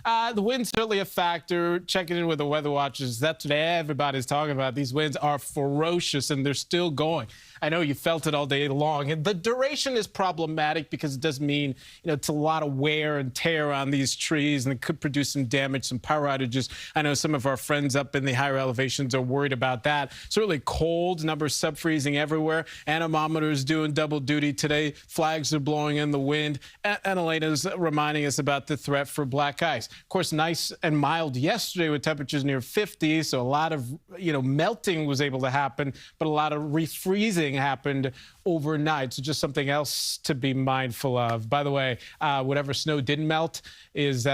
The wind's certainly a factor. Checking in with the weather watchers, that's what everybody's talking about. These winds are ferocious, and they're still going. I know you felt it all day long. And the duration is problematic because it does mean, it's a lot of wear and tear on these trees, and it could produce some damage, some power outages. I know some of our friends up in the higher elevations are worried about that. Certainly cold, numbers sub-freezing everywhere. Anemometers doing double duty today. Flags are blowing in the wind. And Elena's reminding us about the threat for black ice. Of course, nice and mild yesterday with temperatures near 50, so a lot of, melting was able to happen, but a lot of refreezing happened overnight. So just something else to be mindful of. By the way, whatever snow didn't melt is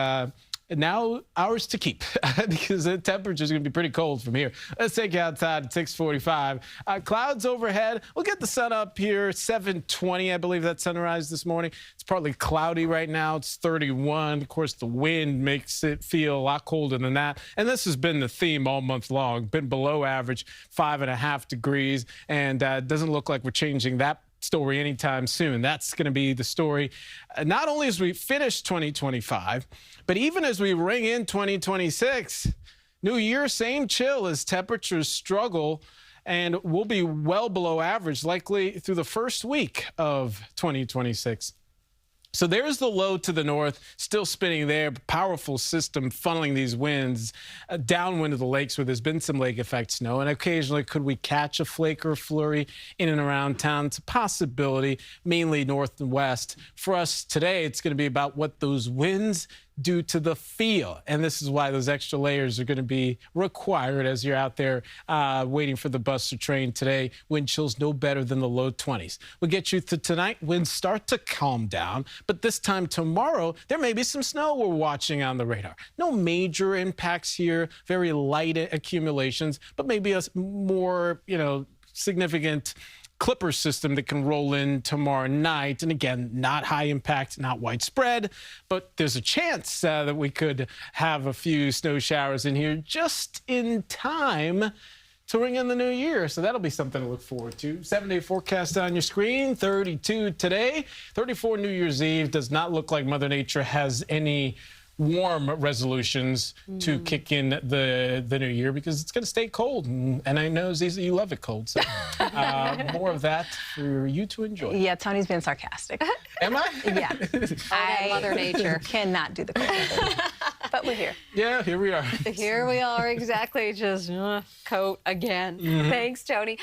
now ours to keep because the temperature is going to be pretty cold from here. Let's take you outside at 6:45. Clouds overhead. We'll get the sun up here, 7:20, I believe that sunrise this morning. It's partly cloudy right now. It's 31. Of course, the wind makes it feel a lot colder than that. And this has been the theme all month long. Been below average, 5.5 degrees. And it doesn't look like we're changing that story anytime soon. That's going to be the story not only as we finish 2025, but even as we ring in 2026. New Year, same chill as temperatures struggle, and we'll be well below average likely through the first week of 2026. So there's the low to the north, still spinning there, powerful system funneling these winds downwind of the lakes where there's been some lake effect snow. And occasionally, could we catch a flake or a flurry in and around town? It's a possibility, mainly north and west. For us today, it's going to be about what those winds do to the feel. And this is why those extra layers are going to be required as you're out there waiting for the bus or train today. Wind chills no better than the low 20s. We'll get you to tonight. Winds start to calm down, but this time tomorrow, there may be some snow we're watching on the radar. No major impacts here, very light accumulations, but maybe a more, significant clipper system that can roll in tomorrow night. And again, not high impact, not widespread, but there's a chance that we could have a few snow showers in here just in time to ring in the new year. So that'll be something to look forward to. 7-day forecast on your screen, 32 today, 34 New Year's Eve. Does not look like Mother Nature has any warm resolutions to kick in the new year because it's going to stay cold. And I know, Ziza, you love it cold. So more of that for you to enjoy. Yeah, Tony's been sarcastic. Am I? Yeah. I Mother Nature cannot do the cold. But we're here. Yeah, here we are. Here we are, exactly. Just coat again. Thanks, Tony.